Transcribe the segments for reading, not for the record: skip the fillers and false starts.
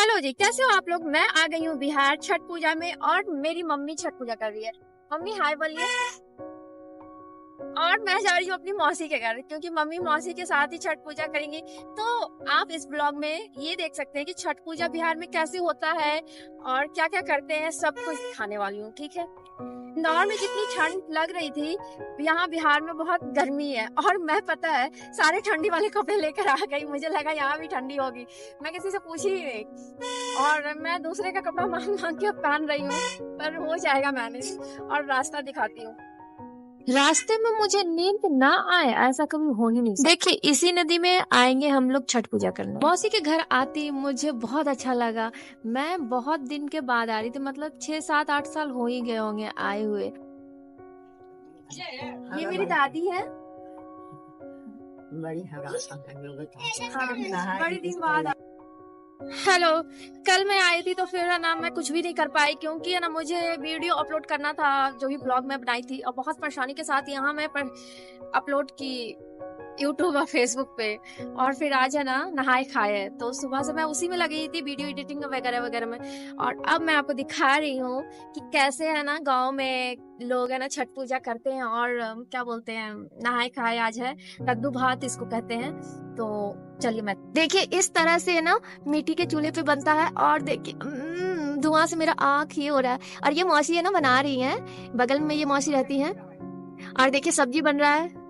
Hello जी, कैसे हो आप लोग। मैं आ गई हूँ बिहार छठ पूजा में और मेरी मम्मी छठ पूजा कर रही है। मम्मी हाय बोलिए। और मैं जा रही हूँ अपनी मौसी के घर क्योंकि मम्मी मौसी के साथ ही छठ पूजा करेंगी। तो आप इस ब्लॉग में ये देख सकते हैं कि छठ पूजा बिहार में कैसे होता है और क्या क्या करते हैं, सब कुछ दिखाने वाली हूँ। ठीक है। इंदौर में जितनी ठंड लग रही थी, यहाँ बिहार में बहुत गर्मी है और मैं पता है सारे ठंडी वाले कपड़े लेकर आ गई। मुझे लगा यहाँ भी ठंडी होगी, मैं किसी से पूछी ही नहीं और मैं दूसरे का कपड़ा मांग मांग के पहन रही हूँ, पर हो जाएगा मैनेज। और रास्ता दिखाती हूँ। रास्ते में मुझे नींद ना आए ऐसा कभी हो ही नहीं सकता। देखिए इसी नदी में आएंगे हम लोग छठ पूजा करने। मौसी के घर आती मुझे बहुत अच्छा लगा। मैं बहुत दिन के बाद आ रही थी, मतलब 6, 7, 8 साल हो ही गए होंगे आए हुए। ये मेरी दादी है। बड़ी दिन बाद। हेलो, कल मैं आई थी तो फिर है ना मैं कुछ भी नहीं कर पाई क्योंकि है ना मुझे वीडियो अपलोड करना था जो भी ब्लॉग में बनाई थी और बहुत परेशानी के साथ यहाँ मैं अपलोड की यूट्यूब और फेसबुक पे। और फिर आज है ना नहाए खाए, तो सुबह से मैं उसी में लगी थी वीडियो एडिटिंग वगैरह वगैरह में। और अब मैं आपको दिखा रही हूँ कि कैसे है ना गांव में लोग है ना छठ पूजा करते हैं और क्या बोलते हैं नहाए खाए। आज है कद्दू भात इसको कहते हैं। तो चलिए मैं देखिए इस तरह से है ना मिट्टी के चूल्हे पे बनता है और देखिए धुआं से मेरा आँख ही हो रहा है। और ये मौसी है ना बना रही है, बगल में ये मौसी रहती है। और देखिए सब्जी बन रहा है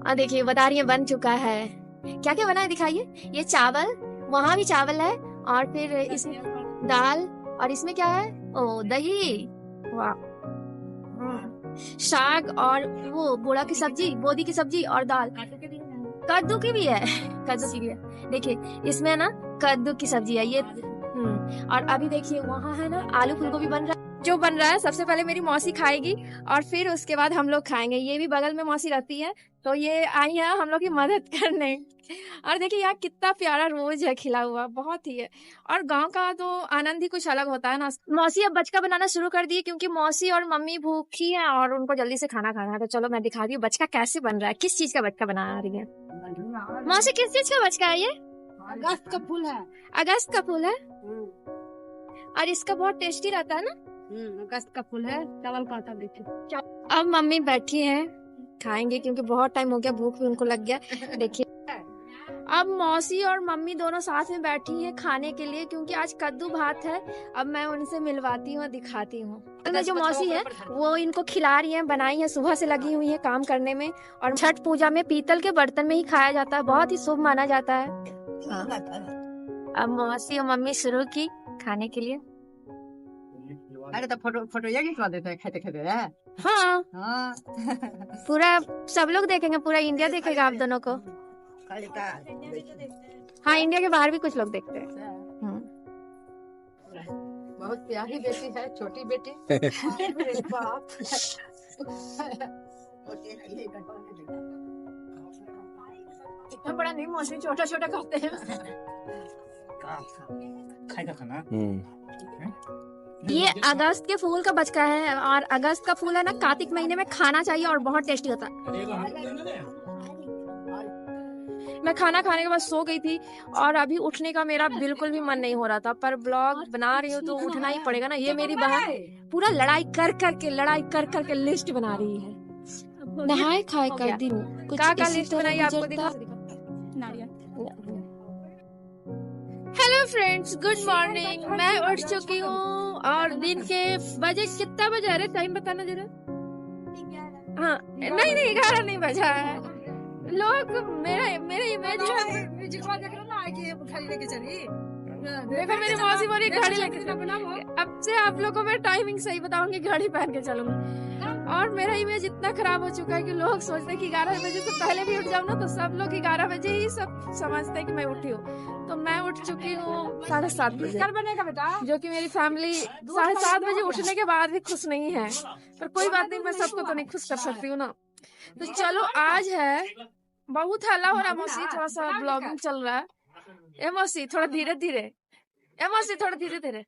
और देखिए बता रही है बन चुका है। क्या क्या बना है दिखाइए। ये चावल, वहां भी चावल है और फिर इसमें दाल और इसमें क्या है, ओ दही, वाह, साग और वो बोड़ा की सब्जी, बोदी की सब्जी और दाल। कद्दू की भी है, कद्दू की भी है। देखिए इसमें ना कद्दू की सब्जी है ये। और अभी देखिए वहाँ है ना आलू फूलगोभी बन रहा है। जो बन रहा है सबसे पहले मेरी मौसी खाएगी और फिर उसके बाद हम लोग खाएंगे। ये भी बगल में मौसी रहती है तो ये आई है हम लोग की मदद करने। और देखिए यहाँ कितना प्यारा रोज है खिला हुआ, बहुत ही है। और गांव का तो आनंद ही कुछ अलग होता है ना। मौसी अब बचका बनाना शुरू कर दी क्योंकि मौसी और मम्मी भूखी है और उनको जल्दी से खाना खाना है। तो चलो मैं दिखा रही हूँ बचका कैसे बन रहा है, किस चीज का बचका बना रही है मौसी। किस चीज का बचका है ये? अगस्त का फूल है। अगस्त का फूल है और इसका बहुत टेस्टी रहता है ना। अगस्त का फूल है, चावल का आटा देखिए। अब मम्मी बैठी है, खाएंगे क्योंकि बहुत टाइम हो गया, भूख भी उनको लग गया। देखिए अब मौसी और मम्मी दोनों साथ में बैठी हैं खाने के लिए क्योंकि आज कद्दू भात है। अब मैं उनसे मिलवाती हूँ, दिखाती हूँ। तो जो मौसी है वो इनको खिला रही हैं, बनाई है, सुबह से लगी हुई है काम करने में। और छठ पूजा में पीतल के बर्तन में ही खाया जाता है, बहुत ही शुभ माना जाता है। अब मौसी और मम्मी शुरू की खाने के लिए। अरे तो फोटो ये खिला देते हैं खाते खाते है। हाँ पूरा सब लोग देखेंगे, पूरा इंडिया देखेगा आप दोनों को। हाँ इंडिया के बाहर भी कुछ लोग देखते हैं। बहुत प्यारी बेटी है, छोटी बेटी। बाप इतना बड़ा नहीं मौसी, छोटा छोटा खाते हैं। खाएगा खाना। ये अगस्त के फूल का बचका है और अगस्त का फूल है ना कार्तिक महीने में खाना चाहिए और बहुत टेस्टी होता है। मैं खाना खाने के बाद सो गई थी और अभी उठने का मेरा बिल्कुल भी मन नहीं हो रहा था, पर ब्लॉग बना रही हूँ तो उठना ही पड़ेगा ना। ये मेरी बहन पूरा लड़ाई कर कर के लिस्ट बना रही है। नहाए खाए कर दिन कुछ का लिस्ट बनाई आपको दिखा। Hello friends, good morning. मैं उठ चुकी हूँ और दिन के बजे कितना बजा है, टाइम बताना जरा। हाँ नहीं 11 नहीं बजा है। लोग मेरे इमेज देखो मेरी मौसी बोली घड़ी लेके। अब से आप लोगों को मैं टाइमिंग सही बताऊंगी, घड़ी पहन के चलूंगी। और मेरा इमेज इतना खराब हो चुका है कि लोग सोचते हैं कि 11 बजे से पहले भी उठ जाऊँ ना तो सब लोग 11 बजे ही सब समझते हैं कि मैं उठी हूँ। तो मैं उठ चुकी हूँ 7:30 बजे। कल बनेगा बेटा, जो कि मेरी फैमिली 7:30 बजे उठने के बाद भी खुश नहीं है, पर कोई बात नहीं, मैं सबको तो नहीं खुश कर सकती हूँ ना। तो चलो आज है, बहुत हल्ला हो रहा है मौसी, थोड़ा सा ब्लॉगिंग चल रहा है। ए मौसी थोड़ा धीरे धीरे, ए मौसी थोड़ा धीरे धीरे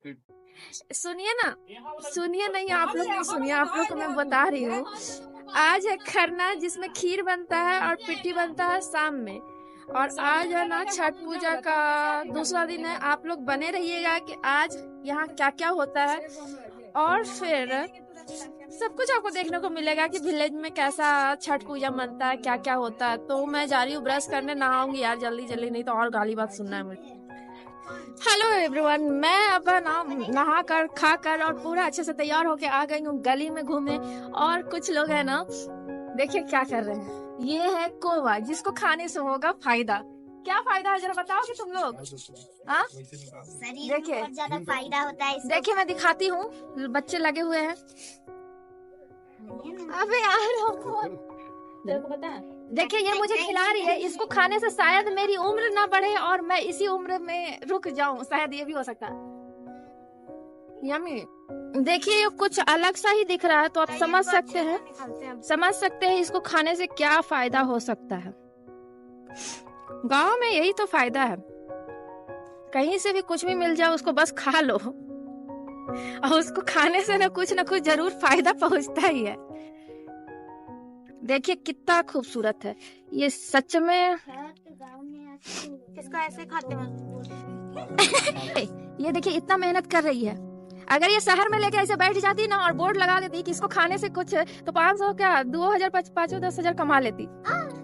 सुनिए ना। सुनिए नहीं, आप लोग नहीं सुनिए, आप लोग को मैं बता रही हूँ। आज है खरना जिसमें खीर बनता है और पिट्ठी बनता है शाम में। और आज है ना छठ पूजा का दूसरा दिन है। आप लोग बने रहिएगा कि आज यहाँ क्या क्या होता है, और फिर सब कुछ आपको देखने को मिलेगा कि विलेज में कैसा छठ पूजा मनता है, क्या क्या होता है। तो मैं जा रही हूँ ब्रश करने, नहाऊंगी यार जल्दी जल्दी, नहीं तो और गाली बात सुनना है मुझे। हेलो एवरीवन, मैं अब ना नहा कर खा कर और पूरा अच्छे से तैयार होके आ गई हूँ गली में घूमने। और कुछ लोग है ना, देखिए क्या कर रहे हैं। ये है कोवा, जिसको खाने से होगा फायदा। क्या फायदा है जरा बताओगे तुम लोग? हाँ, शरीर में बहुत ज्यादा फायदा होता है इससे। देखिए मैं दिखाती हूँ, बच्चे लगे हुए हैं। अबे यार हमको पता है, देखिए ये मुझे खिला रही है। इसको खाने से शायद मेरी उम्र ना बढ़े और मैं इसी उम्र में रुक जाऊं, शायद ये भी हो सकता है। यम्मी, देखिए ये कुछ अलग सा ही दिख रहा है, तो आप समझ सकते हैं इसको खाने से क्या फायदा हो सकता है। गांव में यही तो फायदा है, कहीं से भी कुछ भी मिल जाए उसको बस खा लो, और उसको खाने से ना कुछ जरूर फायदा पहुंचता ही है। देखिए कितना खूबसूरत है ये, सच में। इसको ऐसे खाते हैं। ये देखिए इतना मेहनत कर रही है। अगर ये शहर में लेके ऐसे बैठ जाती ना और बोर्ड लगा देती कि इसको खाने से कुछ, तो 500 क्या 2000 500 10,000 कमा लेती।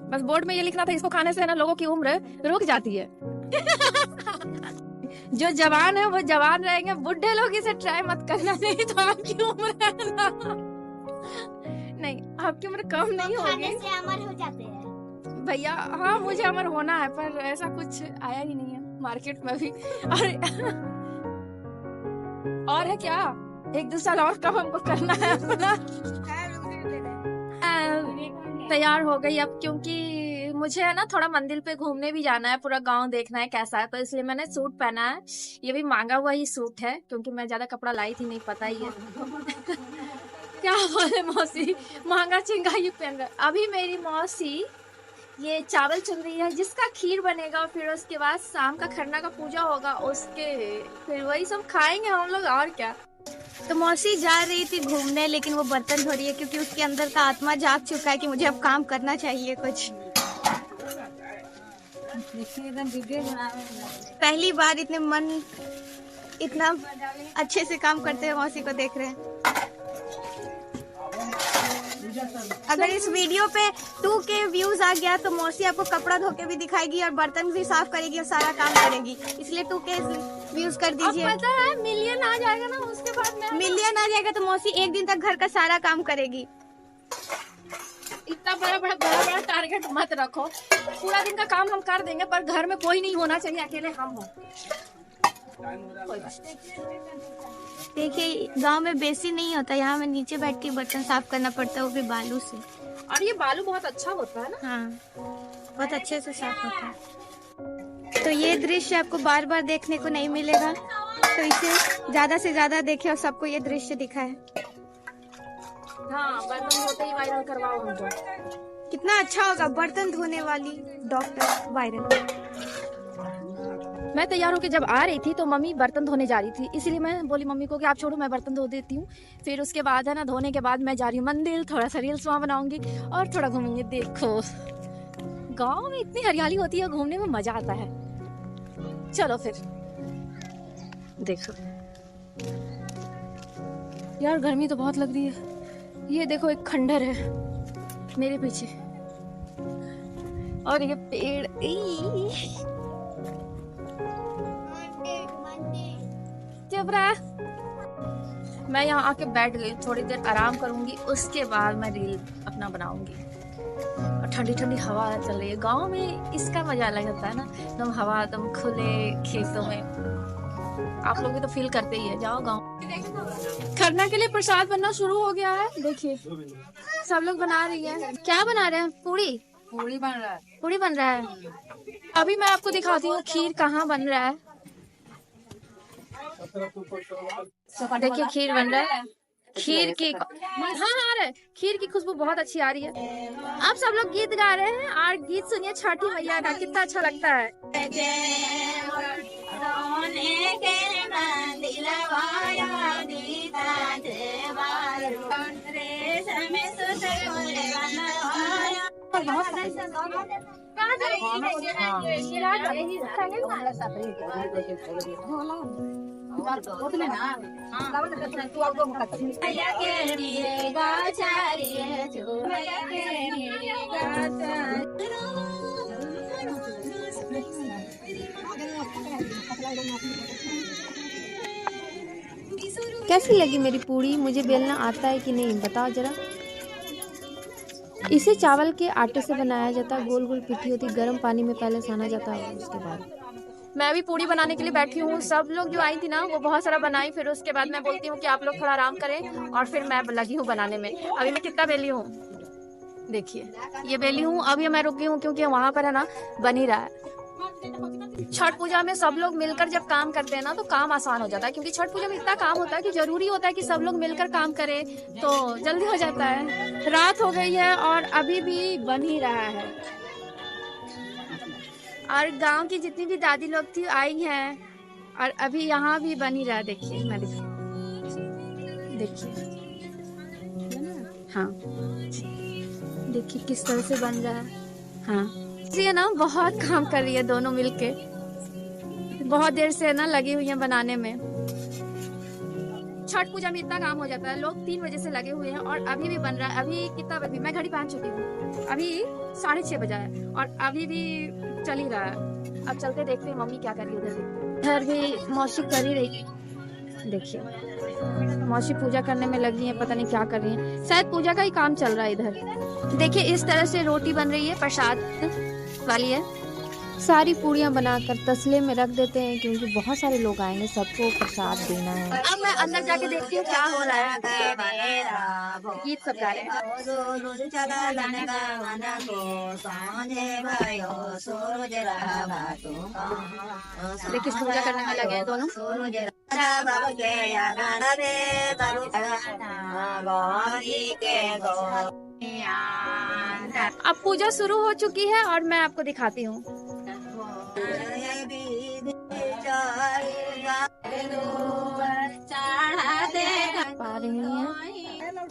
बस बोर्ड में ये लिखना था इसको खाने से ना लोगों की उम्र रुक जाती है। जो जवान है वो जवान रहेंगे, बुढ़े लोग इसे ट्राई मत करना, नहीं तो आपकी उम्र है ना, नहीं आपकी उम्र कम नहीं होगी। खाने से अमर हो जाते हैं भैया। हाँ मुझे अमर होना है, पर ऐसा कुछ आया ही नहीं है मार्केट में भी। और है क्या, 1-2 साल और कम हमको करना है अपना। तैयार हो गई अब, क्योंकि मुझे है ना थोड़ा मंदिर पे घूमने भी जाना है, पूरा गांव देखना है कैसा है, तो इसलिए मैंने सूट पहना है। ये भी मांगा हुआ ही सूट है, क्योंकि मैं ज्यादा कपड़ा लाई थी नहीं, पता ही है। क्या बोले मौसी, महंगा चिंगा ही पहन रहा। अभी मेरी मौसी ये चावल चल रही है, जिसका खीर बनेगा, फिर उसके बाद शाम का खरना का पूजा होगा, उसके फिर वही सब खाएंगे हम लोग, और क्या। तो मौसी जा रही थी घूमने, लेकिन वो बर्तन धो रही है, क्योंकि उसके अंदर का आत्मा जाग चुका है कि मुझे अब काम करना चाहिए कुछ। पहली बार इतना अच्छे से काम करते हुए मौसी को देख रहे हैं। अगर इस वीडियो पे 2K व्यूज आ गया तो मौसी आपको कपड़ा धो के भी दिखाएगी और बर्तन भी साफ करेगी और सारा काम करेगी, इसलिए 2K व्यूज कर दीजिए। पता है मिलियन आ जाएगा ना, उसके बाद में मिलियन आ जाएगा तो मौसी एक दिन तक घर का सारा काम करेगी। इतना बड़ा टारगेट मत रखो, पूरा दिन का काम हम कर देंगे, पर घर में कोई नहीं होना चाहिए, अकेले हम हो। देखिए गांव में बेसिन नहीं होता, यहाँ में नीचे बैठ के बर्तन साफ करना पड़ता है, वो भी बालू से। और ये बालू बहुत अच्छा होता है ना। हाँ, बहुत अच्छे से साफ होता है। तो ये दृश्य आपको बार बार देखने को नहीं मिलेगा, तो इसे ज्यादा से ज्यादा देखे और सबको ये दृश्य दिखाए। हाँ, बर्तन होते ही वायरल करवाओ हमको। कितना अच्छा होगा, बर्तन धोने वाली डॉक्टर वायरल। मैं तैयार होकर जब आ रही थी तो मम्मी बर्तन धोने जा रही थी, इसलिए मैं बोली मम्मी को कि आप छोड़ो मैं बर्तन धो देती हूँ। फिर उसके बाद है ना, धोने के बाद मैं जा रही हूँ मंदिर, थोड़ा सा रील्स वहाँ बनाऊंगी और थोड़ा घूमेंगे। देखो गांव में इतनी हरियाली होती है, घूमने में मजा आता है। चलो फिर देखो यार, गर्मी तो बहुत लग रही है। ये देखो एक खंडर है मेरे पीछे, और ये पेड़। चुप रहा। मैं यहाँ आके बैठ गई, थोड़ी देर आराम करूंगी, उसके बाद मैं रील अपना बनाऊंगी। और ठंडी ठंडी हवा चल रही है। गांव में इसका मजा अलग होता है ना, एकदम हवा, एकदम खुले खेतों में। आप लोग भी तो फील करते ही है, जाओ गांव। खरना के लिए प्रसाद बनना शुरू हो गया है, देखिए सब लोग बना रही है। क्या बना रहे हैं? पूरी बन रहा है। पूरी बन रहा है। अभी मैं आपको दिखाती हूँ खीर कहाँ बन रहा है। देखिए खीर बन रहा है। खीर की हाँ, खीर की खुशबू बहुत अच्छी आ रही है। आप सब लोग गीत गा रहे हैं और गीत सुनिए छठी मैया का, कितना अच्छा लगता है। कैसी लगी मेरी पूड़ी? मुझे बेलना आता है कि नहीं बताओ जरा। इसे चावल के आटे से बनाया जाता है, गोल गोल पिट्ठी होती, गर्म पानी में पहले साना जाता है, उसके बाद। मैं भी पूड़ी बनाने के लिए बैठी हूँ। सब लोग जो आई थी ना वो बहुत सारा बनाई, फिर उसके बाद मैं बोलती हूँ कि आप लोग थोड़ा आराम करें और फिर मैं लगी हूँ बनाने में। अभी मैं कितना बेली हूँ देखिए, ये बेली हूँ। अभी मैं रुकी हूँ क्योंकि वहाँ पर है ना बन ही रहा है। छठ पूजा में सब लोग मिलकर जब काम करते हैं ना तो काम आसान हो जाता है, क्योंकि छठ पूजा में इतना काम होता है कि जरूरी होता है कि सब लोग मिलकर काम करें तो जल्दी हो जाता है। रात हो गई है और अभी भी बन ही रहा है, और गांव की जितनी भी दादी लोग थी आई हैं और अभी यहाँ भी बन ही रहा है। देखिए मैं देखिए, हाँ देखिए किस तरह से बन रहा है। हाँ ये ना बहुत काम कर रही है, दोनों मिलके बहुत देर से ना लगी हुई है बनाने में। छठ पूजा में इतना काम हो जाता है, लोग 3 बजे से लगे हुए हैं और अभी भी बन रहा है। अभी कितना बजे? मैं घड़ी पहन चुकी हूँ, अभी 6:30 बजा है और अभी भी चल ही रहा है। अब चलते देखते हैं मम्मी क्या कर रही है। उधर भी मौसी कर ही रही, देखिए मौसी पूजा करने में लगी है, पता नहीं क्या कर रही है, शायद पूजा का ही काम चल रहा है इधर। देखिए इस तरह से रोटी बन रही है, प्रसाद वाली है। सारी पूड़ियाँ बनाकर तसले में रख देते हैं क्योंकि बहुत सारे लोग आएंगे, सबको प्रसाद देना है। अब मैं अंदर जाके देखती हूँ क्या हो रहा है। गीत सब गा रहे हैं। देखिए पूजा करने में लगे हैं दोनों। अब पूजा शुरू हो चुकी है और मैं आपको दिखाती हूँ।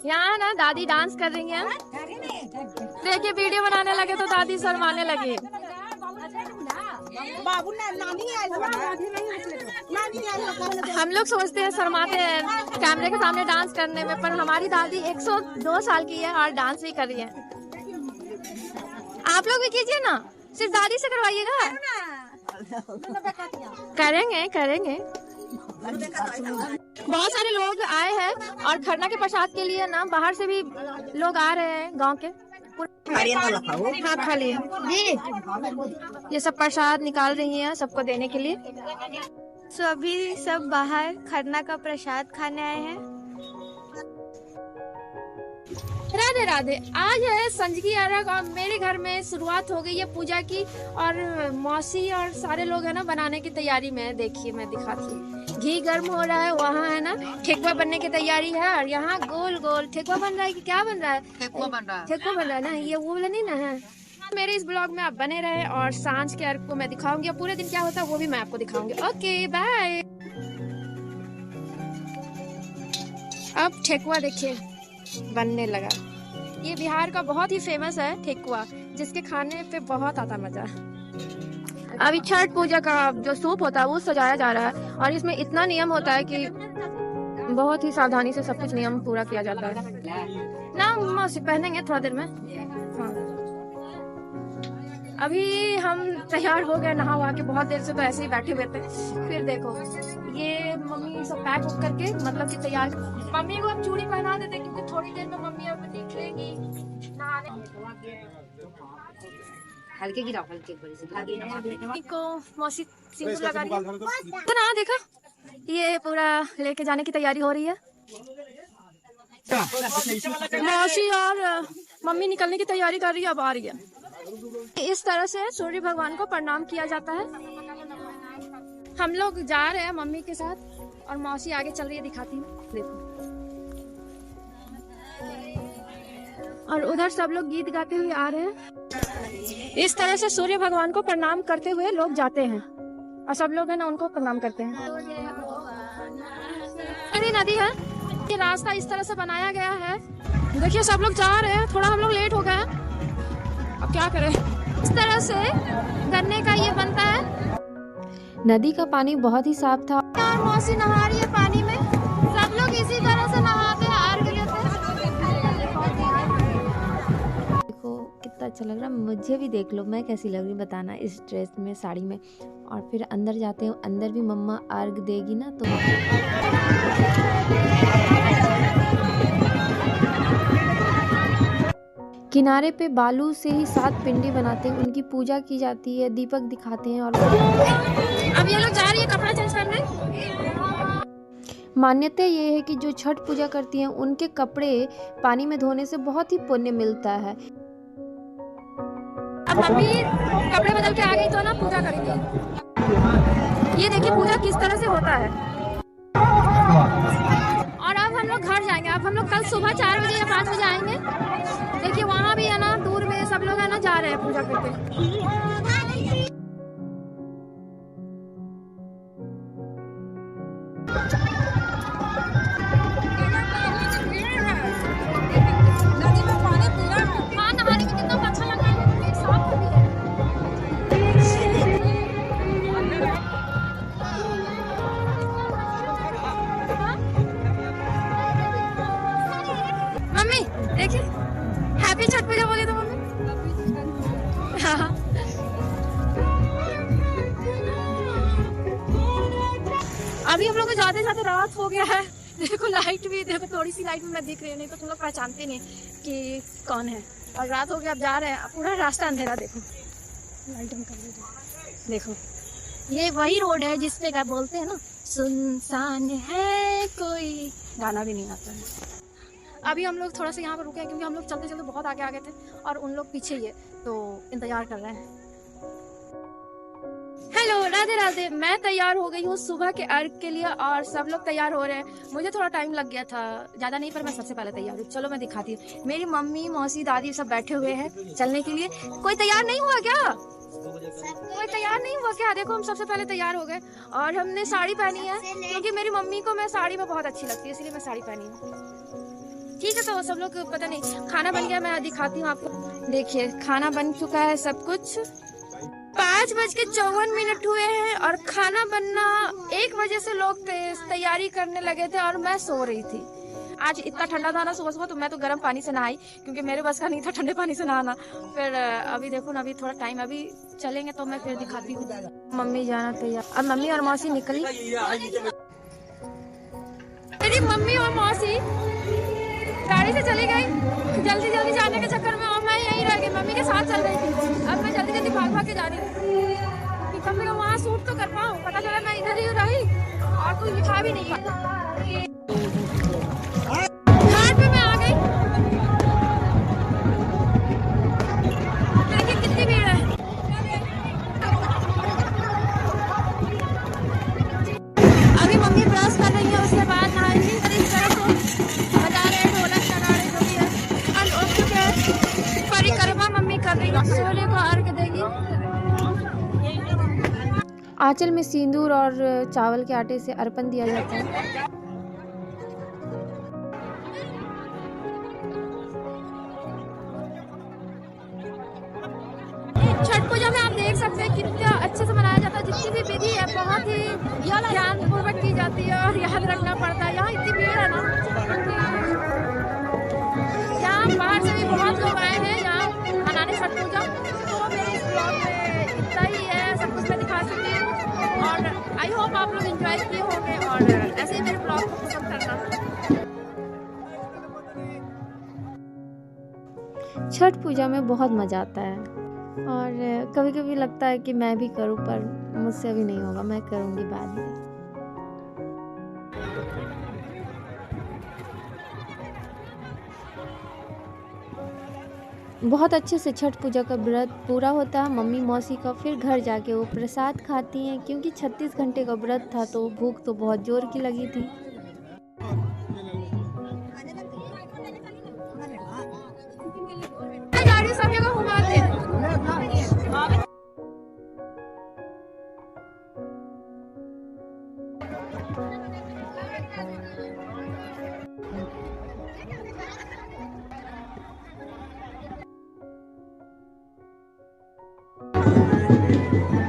यहाँ ना दादी डांस कर रही हैं। देखिए वीडियो बनाने लगे तो दादी शर्माने लगी। हम लोग सोचते हैं शर्माते हैं कैमरे के सामने डांस करने में, पर हमारी दादी 102 साल की है और डांस भी कर रही है। आप लोग भी कीजिए ना, सिर्फ दादी से करवाइएगा। करेंगे करेंगे। बहुत सारे लोग आए हैं और खरना के प्रसाद के लिए ना बाहर से भी लोग आ रहे हैं गांव के। हाँ खा लिए जी। ये सब प्रसाद निकाल रही हैं सबको देने के लिए। सो अभी सब बाहर खरना का प्रसाद खाने आए हैं। राधे राधे। आज है संजगी अर्घ और मेरे घर में शुरुआत हो गई है पूजा की, और मौसी और सारे लोग है ना बनाने की तैयारी में। देखिए मैं दिखाती हूँ, घी गर्म हो रहा है, वहाँ है ना ठेकुआ बनने की तैयारी है, और यहाँ गोल गोल ठेकुआ बन रहा है कि क्या बन रहा है? ठेकुआ बन रहा है ना, ये वो नहीं ना है। मेरे इस ब्लॉग में आप बने रहे और सांझ के अर्घ को मैं दिखाऊंगी, और पूरे दिन क्या होता है वो भी मैं आपको दिखाऊंगी। Okay bye. अब ठेकुआ देखिए बनने लगा। ये बिहार का बहुत ही फेमस है ठेकुआ, जिसके खाने पे बहुत आता मजा। अभी छठ पूजा का जो सूप होता है वो सजाया जा रहा है, और इसमें इतना नियम होता है कि बहुत ही सावधानी से सब कुछ नियम पूरा किया जाता है ना। मौसी पहनेंगे थोड़ा देर में। हाँ अभी हम तैयार हो गए नहा वहा के, बहुत देर से तो ऐसे ही बैठे हुए थे। फिर देखो ये मम्मी सब पैक उक करके मतलब कि तैयार। मम्मी को हम चूड़ी पहना देते क्योंकि थोड़ी देर में मम्मी अब निकलेगी नहाने हल्के गिराओ, हल्के को। मौसी सिंदूर लगा रही है तो ना देखा, ये पूरा लेके जाने की तैयारी हो रही है। मौसी और मम्मी निकलने की तैयारी कर रही है, अब आ रही है। इस तरह से सूर्य भगवान को प्रणाम किया जाता है। हम लोग जा रहे हैं मम्मी के साथ, और मौसी आगे चल रही है, दिखाती हूँ देखो। और उधर सब लोग गीत गाते हुए आ रहे हैं। इस तरह से सूर्य भगवान को प्रणाम करते हुए लोग जाते हैं, और सब लोग है ना उनको प्रणाम करते हैं। ये नदी है, ये रास्ता इस तरह से बनाया गया है। देखिए सब लोग जा रहे हैं, थोड़ा हम लोग लेट हो गए हैं, अब क्या करें। इस तरह से गन्ने का ये बनता है। नदी का पानी बहुत ही साफ था। और मौसी नहा रही है पानी में। सब लोग इसी तरह से नहाते हैं अर्घ लेते हैं। देखो कितना अच्छा लग रहा है, मुझे भी देख लो मैं कैसी लग रही बताना इस ड्रेस में, साड़ी में। और फिर अंदर जाते हैं, अंदर भी मम्मा अर्घ देगी ना तो किनारे पे बालू से ही 7 पिंडी बनाते हैं, उनकी पूजा की जाती है, दीपक दिखाते हैं। और अब ये लोग जा रही है कपड़ा चेंज करने। मान्यता ये है कि जो छठ पूजा करती हैं उनके कपड़े पानी में धोने से बहुत ही पुण्य मिलता है। अब मम्मी कपड़े बदल के आ गई तो ना पूजा करेंगे। ये देखिए पूजा किस तरह से होता है। और अब हम लोग घर जाएंगे। अब हम लोग कल सुबह 4 बजे या 5 बजे आएंगे। देखिए वहाँ भी है ना, दूर में सब लोग है ना जा रहे हैं पूजा करके। हाँ, नहाने में कितना अच्छा लग रहा है, साफ भी है। मम्मी देखिए हैप्पी छठ पूजा बोले तो मम्मी। हाँ। अभी हम लोग को जाते जाते रात हो गया है। देखो लाइट भी, देखो थोड़ी सी लाइट में मैं दिख रही हूँ, नहीं तो तुम लोग पहचानते नहीं कि कौन है। और रात हो गया, अब जा रहे हैं, पूरा रास्ता अंधेरा। देखो लाइट हम कर लीजिए। देखो ये वही रोड है जिसपे क्या बोलते हैं ना, सुनसान है कोई, गाना भी नहीं आता है। अभी हम लोग थोड़ा सा यहाँ पर रुके हैं क्योंकि हम लोग चलते चलते बहुत आगे आ गए थे और उन लोग पीछे ही है, तो इंतजार कर रहे हैं। हेलो, राधे राधे। मैं तैयार हो गई हूँ सुबह के अर्घ के लिए और सब लोग तैयार हो रहे हैं। मुझे थोड़ा टाइम लग गया था, ज़्यादा नहीं, पर मैं सबसे पहले तैयार हूँ। चलो मैं दिखाती हूँ। मेरी मम्मी, मौसी, दादी सब बैठे हुए हैं चलने के लिए। कोई तैयार नहीं हुआ क्या? कोई तैयार नहीं हुआ क्या? देखो हम सबसे पहले तैयार हो गए और हमने साड़ी पहनी है क्योंकि मेरी मम्मी को मैं साड़ी में बहुत अच्छी लगती है, इसलिए मैं साड़ी पहनी हूँ। ठीक है, तो सब लोग पता नहीं, खाना बन गया, मैं दिखाती हूँ आपको। देखिए खाना बन चुका है सब कुछ। 5:54 हुए हैं और खाना बनना 1 बजे से लोग तैयारी करने लगे थे और मैं सो रही थी। आज इतना ठंडा था ना सुबह सुबह, तो मैं तो गर्म पानी से नहाई क्योंकि मेरे बस का नहीं था ठंडे पानी से नहाना। फिर अभी देखो ना, अभी थोड़ा टाइम, अभी चलेंगे तो मैं फिर दिखाती हूँ। मम्मी जाना तैयार। अब मम्मी और मौसी निकली। मेरी मम्मी और मौसी गाड़ी से चली गई जल्दी जल्दी जाने के चक्कर में, और मैं यहीं रह गई, मम्मी के साथ चल रही थी। अब मैं जल्दी जल्दी भाग भाग के जा रही थी कि कम से कम वहाँ शूट तो कर पाऊँ। पता चला मैं इधर ही रही और कुछ लिखा भी नहीं है। घाट पे मैं आ गई। देखिए कितनी भीड़ है। अभी मम्मी ब्रश कर रही है, उसके बाद नहाएंगी। इस तरह से बजा रहे ढोलक नगाड़े जो भी है। और चुके परिक्रमा मम्मी कर रही है, सूर्य को अर्घ देगी। आंचल में सिंदूर और चावल के आटे से अर्पण दिया जाता है। छठ पूजा में आप देख सकते हैं कितना अच्छे से मनाया जाता है। जितनी भी विधि है बहुत ही ध्यानपूर्वक की जाती है और याद रखना पड़ता है। यहाँ इतनी भीड़ है ना, यहाँ बाहर से भी बहुत लोग आए हैं यहाँ मनाने छठ पूजा। तो मेरे इस ब्लॉग में इतना ही है, सब कुछ मैं दिखा चुकी हूँ और आई होप आप लोग एंजॉय किए होंगे और ऐसे ही मेरे ब्लॉग को पसंद करना। छठ पूजा में बहुत मज़ा आता है और कभी कभी लगता है कि मैं भी करूं, पर मुझसे अभी नहीं होगा, मैं करूंगी बाद में। बहुत अच्छे से छठ पूजा का व्रत पूरा होता है मम्मी मौसी का। फिर घर जाके वो प्रसाद खाती हैं क्योंकि 36 घंटे का व्रत था तो भूख तो बहुत जोर की लगी थी। गाड़ी सब जगह घुमाते हैं। है।